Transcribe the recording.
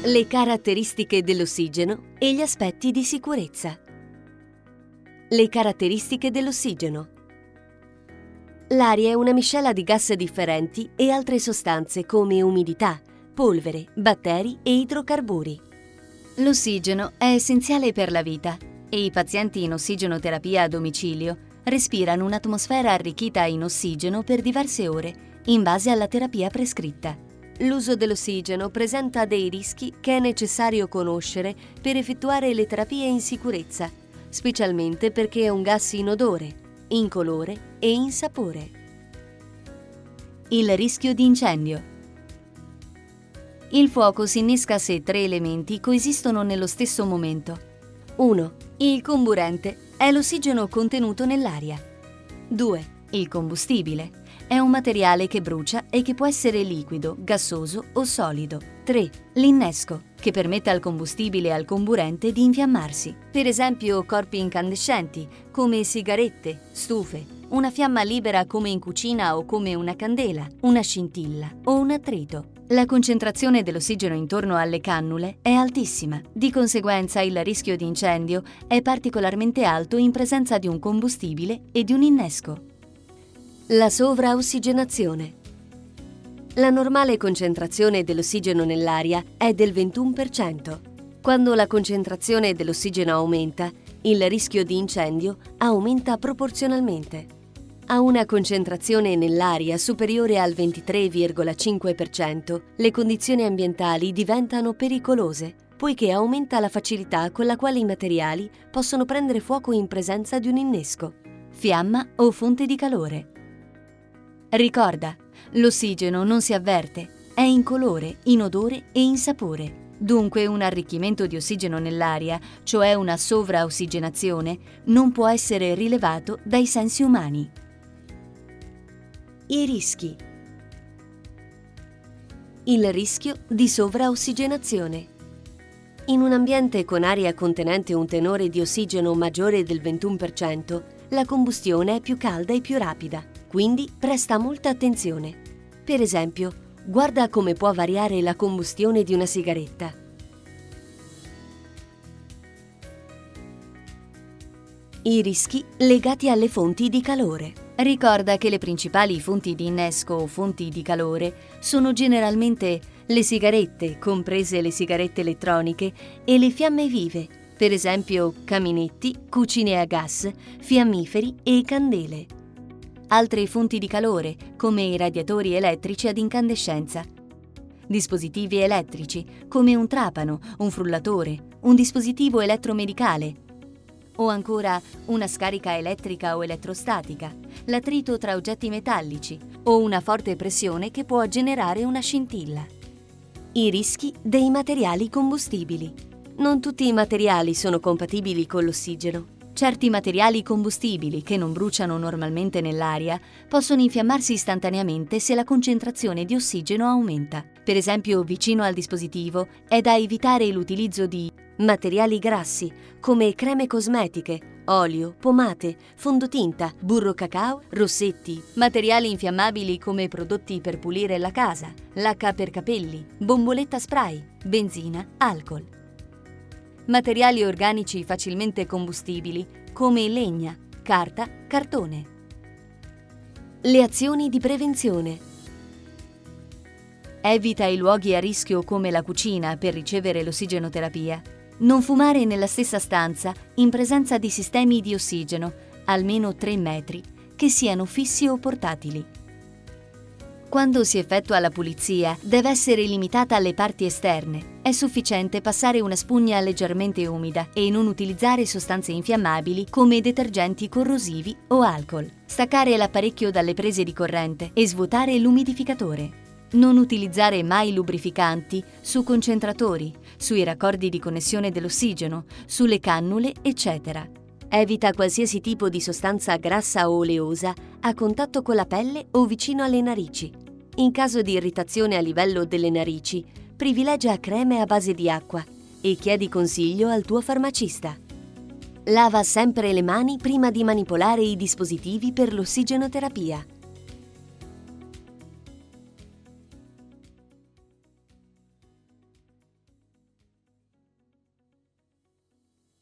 Le caratteristiche dell'ossigeno e gli aspetti di sicurezza. Le caratteristiche dell'ossigeno. L'aria è una miscela di gas differenti e altre sostanze come umidità, polvere, batteri e idrocarburi. L'ossigeno è essenziale per la vita e i pazienti in ossigenoterapia a domicilio respirano un'atmosfera arricchita in ossigeno per diverse ore in base alla terapia prescritta. L'uso dell'ossigeno presenta dei rischi che è necessario conoscere per effettuare le terapie in sicurezza, specialmente perché è un gas inodore, incolore e insapore. Il rischio di incendio. Il fuoco si innesca se 3 elementi coesistono nello stesso momento. 1. Il comburente è l'ossigeno contenuto nell'aria. 2. Il combustibile è un materiale che brucia e che può essere liquido, gassoso o solido. 3. L'innesco, che permette al combustibile e al comburente di infiammarsi. Per esempio corpi incandescenti, come sigarette, stufe, una fiamma libera come in cucina o come una candela, una scintilla o un attrito. La concentrazione dell'ossigeno intorno alle cannule è altissima, di conseguenza il rischio di incendio è particolarmente alto in presenza di un combustibile e di un innesco. La sovraossigenazione. La normale concentrazione dell'ossigeno nell'aria è del 21%. Quando la concentrazione dell'ossigeno aumenta, il rischio di incendio aumenta proporzionalmente. A una concentrazione nell'aria superiore al 23,5%, le condizioni ambientali diventano pericolose, poiché aumenta la facilità con la quale i materiali possono prendere fuoco in presenza di un innesco, fiamma o fonte di calore. Ricorda, l'ossigeno non si avverte, è incolore, inodore e insapore. Dunque un arricchimento di ossigeno nell'aria, cioè una sovraossigenazione, non può essere rilevato dai sensi umani. I rischi. Il rischio di sovraossigenazione. In un ambiente con aria contenente un tenore di ossigeno maggiore del 21%, la combustione è più calda e più rapida. Quindi presta molta attenzione. Per esempio, guarda come può variare la combustione di una sigaretta. I rischi legati alle fonti di calore. Ricorda che le principali fonti di innesco o fonti di calore sono generalmente le sigarette, comprese le sigarette elettroniche, e le fiamme vive, per esempio caminetti, cucine a gas, fiammiferi e candele. Altre fonti di calore, come i radiatori elettrici ad incandescenza. Dispositivi elettrici, come un trapano, un frullatore, un dispositivo elettromedicale. O ancora una scarica elettrica o elettrostatica, l'attrito tra oggetti metallici o una forte pressione che può generare una scintilla. I rischi dei materiali combustibili. Non tutti i materiali sono compatibili con l'ossigeno. Certi materiali combustibili che non bruciano normalmente nell'aria possono infiammarsi istantaneamente se la concentrazione di ossigeno aumenta. Per esempio, vicino al dispositivo è da evitare l'utilizzo di materiali grassi come creme cosmetiche, olio, pomate, fondotinta, burro cacao, rossetti, materiali infiammabili come prodotti per pulire la casa, lacca per capelli, bomboletta spray, benzina, alcol. Materiali organici facilmente combustibili come legna, carta, cartone. Le azioni di prevenzione. Evita i luoghi a rischio come la cucina per ricevere l'ossigenoterapia. Non fumare nella stessa stanza in presenza di sistemi di ossigeno, almeno 3 metri, che siano fissi o portatili. Quando si effettua la pulizia, deve essere limitata alle parti esterne. È sufficiente passare una spugna leggermente umida e non utilizzare sostanze infiammabili come detergenti corrosivi o alcol. Staccare l'apparecchio dalle prese di corrente e svuotare l'umidificatore. Non utilizzare mai lubrificanti su concentratori, sui raccordi di connessione dell'ossigeno, sulle cannule, eccetera. Evita qualsiasi tipo di sostanza grassa o oleosa a contatto con la pelle o vicino alle narici. In caso di irritazione a livello delle narici, privilegia creme a base di acqua e chiedi consiglio al tuo farmacista. Lava sempre le mani prima di manipolare i dispositivi per l'ossigenoterapia.